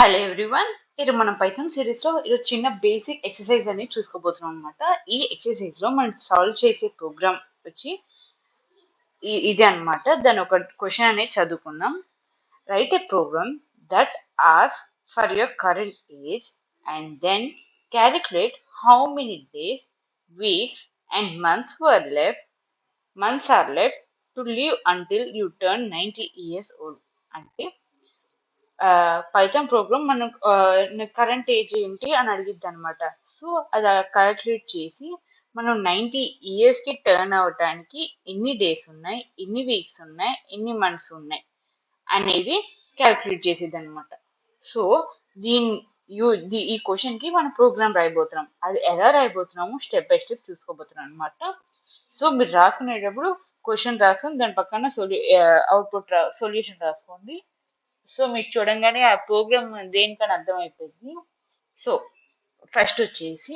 Hello everyone. ఇది మనం Python series లో ఇది చిన్న బేసిక్ ఎక్సర్సైజ్ అనేది చూసుకోబోతున్నాం అనమాట. ఈ ఎక్సర్సైజ్ లో మనం సాల్వ్ చేసే ప్రోగ్రామ్ వచ్చి ఇది అన్నమాట. దాని ఒక క్వశ్చన్ అనేది చదువుకుందాం. Right a program that ask for your current age and then calculate how many days, weeks and months are left to live until you turn 90 years old. అంటే పైథాన్ ప్రోగ్రామ్ మనం current age ఏంటి అని అడిగిద్ది అనమాట. So అది calculate చేసి మనం 90 ఇయర్స్కి turn అవడానికి ఎన్ని డేస్ ఉన్నాయి, ఎన్ని వీక్స్ ఉన్నాయి, ఎన్ని మంత్స్ ఉన్నాయి అనేది క్యాల్కులేట్ చేసేది అనమాట. సో దీని ఈ క్వశ్చన్ కి మనం ప్రోగ్రామ్ రాయబోతున్నాం. అది ఎలా రాయబోతున్నాము స్టెప్ బై స్టెప్ చూసుకోబోతున్నాం అనమాట. సో మీరు రాసుకునేటప్పుడు క్వశ్చన్ రాసుకొని దాని పక్కన అవుట్పుట్ సొల్యూషన్ రాసుకోండి. సో మీకు చూడంగానే ఆ ప్రోగ్రామ్ దేనికని అర్థమైపోయింది. సో ఫస్ట్ వచ్చేసి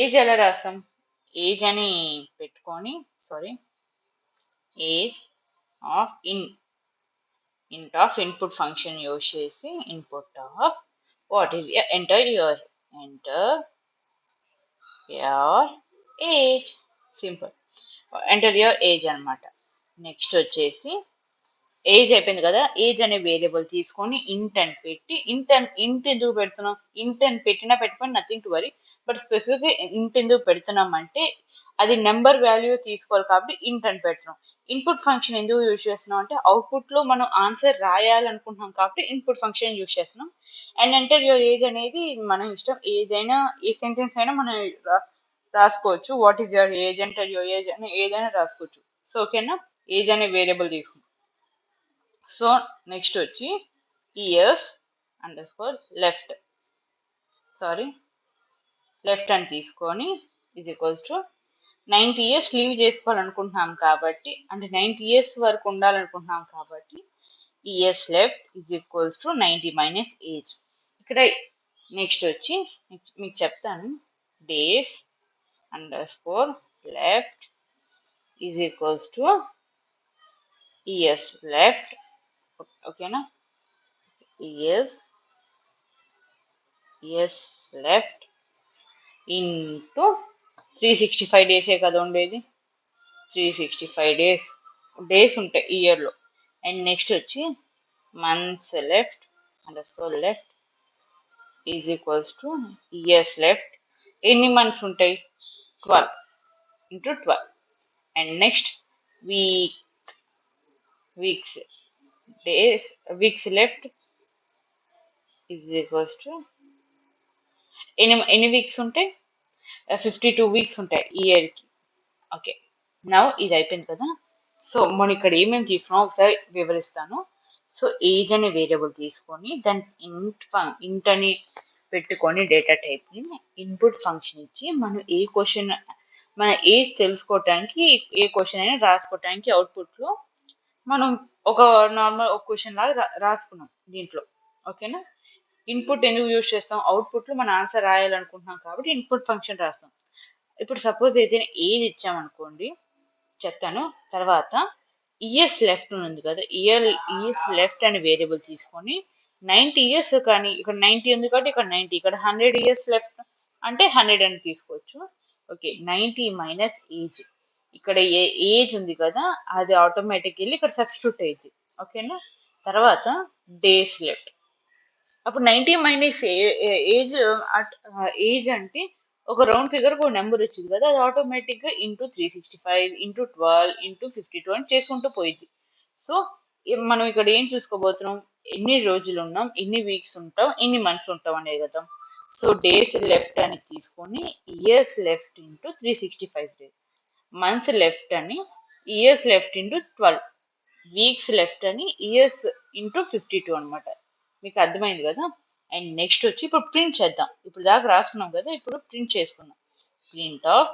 ఏజ్ ఎలా రాస్తాం? ఏజ్ అని పెట్టుకొని age of int of input function use చేసి input of what is enter your age, simple. Enter your age అనమాట. నెక్స్ట్ వచ్చేసి ఏజ్ అయిపోయింది కదా, ఏజ్ అనే వేరియబుల్ తీసుకొని ఇంట్ అని పెట్టి ఇంట్ ఎందుకు పెడుతున్నాం? ఇంట్ అని పెట్టినా పెట్టుకొని నథింగ్ టు వరీ, బట్ స్పెసిఫిక్గా ఇంట్ ఎందుకు పెడుతున్నాం అంటే అది నెంబర్ వాల్యూ తీసుకోవాలి కాబట్టి ఇంట్ అని పెడుతున్నాం. ఇన్పుట్ ఫంక్షన్ ఎందుకు యూజ్ చేస్తున్నాం అంటే అవుట్పుట్ లో మనం ఆన్సర్ రాయాలనుకుంటున్నాం కాబట్టి ఇన్పుట్ ఫంక్షన్ యూజ్ చేస్తున్నాం. అండ్ ఎంటర్ యువర్ ఏజ్ అనేది మనం ఇష్టం, ఏదైనా ఏ సెంటెన్స్ అయినా మనం రాసుకోవచ్చు. What is your age, enter your age అని ఏదైనా రాసుకోవచ్చు. సో ఓకేనా, ఏజ్ అనే వేరియబుల్ తీసుకుంటాం. సో నెక్స్ట్ వచ్చి ఇయర్స్ అండర్స్కోర్ లెఫ్ట్ అని తీసుకొని is equals to 90 years leave చేసుకోవాలనుకుంటున్నాం కాబట్టి, అంటే 90 ఇయర్స్ వరకు ఉండాలనుకుంటున్నాం కాబట్టి years left is equals to 90 minus age. ఇక్కడ నెక్స్ట్ వచ్చి మీకు చెప్తాను. Days underscore left is equals two years left. ఓకేనా, ఇయర్స్ లెఫ్ట్ ఇంటూ 365 డేసే కదా ఉండేది, 365 డేస్ ఉంటాయి ఇయర్లో. అండ్ నెక్స్ట్ వచ్చి months left underscore left is equals two years left. ఎన్ని మంత్స్ ఉంటాయి? 12 into 12. And next weeks left is equals to ఎన్ని వీక్స్ ఉంటాయి? 52 వీక్స్ ఉంటాయి ఇయర్కి. ఓకే, నవ్ ఇది అయిపోయింది కదా. సో మనం ఇక్కడ ఏమేమి తీసుకున్నాం ఒకసారి వివరిస్తాను. సో ఏజ్ అనే వేరియబుల్ తీసుకొని దాని ఇంట్ అని పెట్టుకొని డేటా టైప్ని ఇన్పుట్ ఫంక్షన్ ఇచ్చి మనం మన ఏజ్ తెలుసుకోవటానికి ఏ క్వశ్చన్ అయినా రాసుకోవటానికి అవుట్పుట్లో మనం ఒక క్వశ్చన్ లాగా రాసుకున్నాం దీంట్లో. ఓకేనా, ఇన్పుట్ ఎందుకు యూజ్ చేస్తాం? అవుట్పుట్లో మన ఆన్సర్ రాయాలనుకుంటున్నాం కాబట్టి ఇన్పుట్ ఫంక్షన్ రాస్తాం. ఇప్పుడు సపోజ్ ఏదైనా ఏజ్ ఇచ్చామనుకోండి, చెప్తాను తర్వాత. ఇయర్స్ లెఫ్ట్ ఉంది కదా, ఇయర్స్ లెఫ్ట్ అనే వేరియబుల్ తీసుకొని 90 ఇయర్స్, కానీ ఇక్కడ 90 ఉంది కాబట్టి ఇక్కడ 90, ఇక్కడ 100 ఇయర్స్ లెఫ్ట్ అంటే 100 అని తీసుకోవచ్చు. ఓకే, 90 మైనస్ ఏజ్, ఇక్కడ ఏజ్ ఉంది కదా అది ఆటోమేటిక్ వెళ్ళి ఇక్కడ సబ్స్టిట్యూట్ అయింది. ఓకేనా, తర్వాత డేస్ లెఫ్ట్. అప్పుడు 90 మైనస్ ఏజ్ అంటే ఒక రౌండ్ ఫిగర్ ఒక నెంబర్ వచ్చింది కదా, అది ఆటోమేటిక్గా ఇంటూ 365 ఇంటూ 12 ఇంటూ 52 అని చేసుకుంటూ పోయింది. సో మనం ఇక్కడ ఏం చూసుకోబోతున్నాం? ఎన్ని రోజులు ఉన్నాం, ఎన్ని వీక్స్ ఉంటాం, ఎన్ని మంత్స్ ఉంటాం అనేది కదా. సో డేస్ లెఫ్ట్ అని తీసుకొని years left into 365 days, months left అని years left into 12, weeks left అని ఇయర్స్ ఇంటూ 52 అనమాట. మీకు అర్థమైంది కదా. అండ్ నెక్స్ట్ వచ్చి ఇప్పుడు ప్రింట్ చేద్దాం. ఇప్పుడు దాకా రాసుకున్నాం కదా, ఇప్పుడు ప్రింట్ చేసుకుందాం. Print of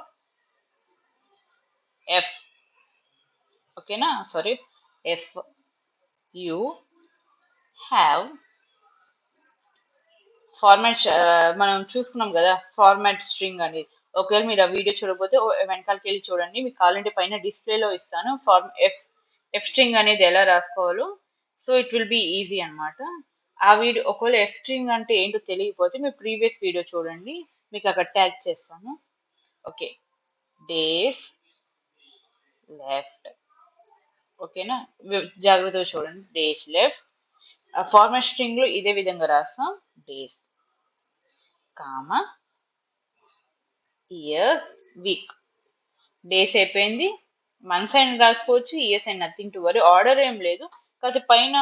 F. ఓకేనా, ఎఫ్ యూ హ్యావ్ ఫార్మాట్ మనం చూసుకున్నాం కదా ఫార్మాట్ స్ట్రింగ్ అనేది. ఒకవేళ మీరు ఆ వీడియో చూడకపోతే వెనకాలకి వెళ్ళి చూడండి, మీకు కావాలంటే పైన డిస్ప్లేలో ఇస్తాను ఎఫ్ స్ట్రింగ్ అనేది ఎలా రాసుకోవాలో. So it will be easy అనమాట. ఆ వీడియో ఒకవేళ ఎఫ్ స్ట్రింగ్ అంటే ఏంటో తెలియకపోతే మీ ప్రీవియస్ వీడియో చూడండి, మీకు అక్కడ ట్యాగ్ చేస్తాను. Okay, days left. ఓకేనా, జాగ్రత్తగా చూడండి. డేస్ లెఫ్ట్ ఫార్మాట్ స్ట్రింగ్ లో ఇదే విధంగా రాస్తాం. Days comma years week. Days అయిపోయింది, మంత్స్ అయినా రాసుకోవచ్చు, ఇయర్స్ అయినా, నథింగ్ టు వరీ. ఆర్డర్ ఏం లేదు, కాకపోతే పైన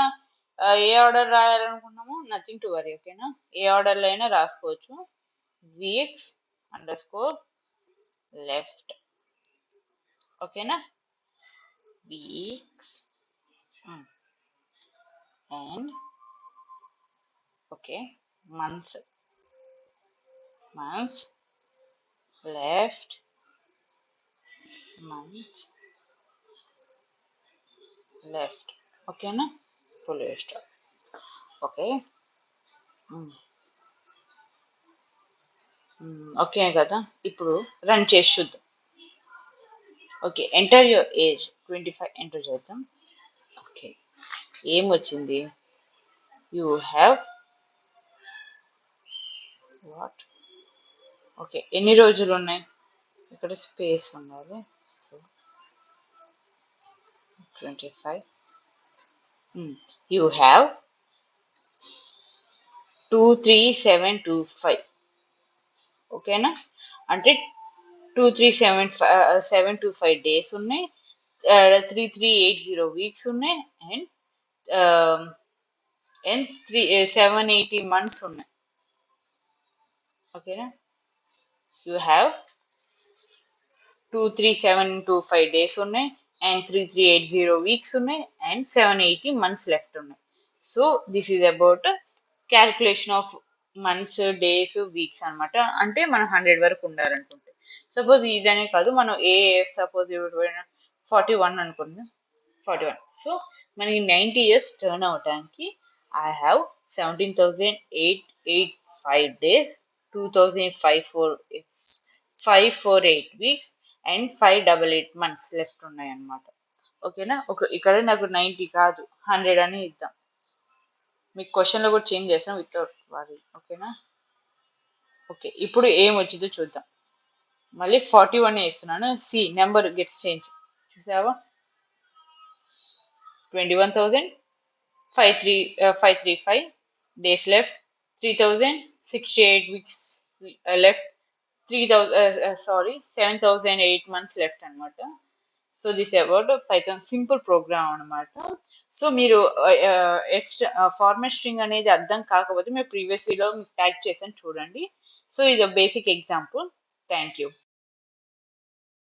ఏ ఆర్డర్ రాయాలనుకున్నామో నథింగ్ టు వరీ. ఓకేనా, ఏ ఆర్డర్లో అయినా రాసుకోవచ్చు. Weeks underscore left. ఓకేనా, weeks and okay months left months left. ఓకేనా, ఫుల్ స్టాప్. ఓకే, ఓకే కదా. ఇప్పుడు రన్ చేసి చూద్దాం. Okay, enter your age 25 enter చేద్దాం. ఓకే, ఏం వచ్చింది? You have what. ఓకే, ఎన్ని రోజులు ఉన్నాయి? ఇక్కడ స్పేస్ ఉండాలి. సో 25. You have 23725. ఓకేనా, అంటే 23725 డేస్ ఉన్నాయి, 3380 వీక్స్ ఉన్నాయి, అండ్ 780 మంత్స్ ఉన్నాయి. ఓకేనా, యూ హ్యావ్ 23725 డేస్ ఉన్నాయి, అండ్ 3380 వీక్స్ ఉన్నాయి, అండ్ 780 మంత్స్ లెఫ్ట్ ఉన్నాయి. So this is about calculation of months, days, weeks అనమాట. అంటే మనం 100 వరకు ఉండాలనుకుంటే, సపోజ్ ఇదనే కాదు, మనం సపోజ్ 41 అనుకుందాం. 41. సో మనకి 90 ఇయర్స్ టర్న్ అవడానికి I have 17,885 days, 2,548 weeks, and 588 months left ఉన్నాయి అన్నమాట. ఓకేనా, ఇక్కడ నాకు 90 కాదు 100 అని ఇద్దాం. మీకు క్వశ్చన్లో కూడా చేంజ్ చేస్తాం వితౌట్ వారి. ఓకేనా, ఓకే, ఇప్పుడు ఏం వచ్చిందో చూద్దాం. మళ్ళీ 41 వేస్తున్నాను. See number gets change. చూసావా, 21,535 days left, 3,068 weeks left, 7,008 months left అనమాట. So this about Python simple program అనమాట. సో మీరు ఫార్మాట్ స్ట్రింగ్ అనేది అర్థం కాకపోతే మీరు ప్రీవియస్ వీడియో ట్యాగ్ చేసాను చూడండి. సో ఇది బేసిక్ ఎగ్జాంపుల్. Thank you.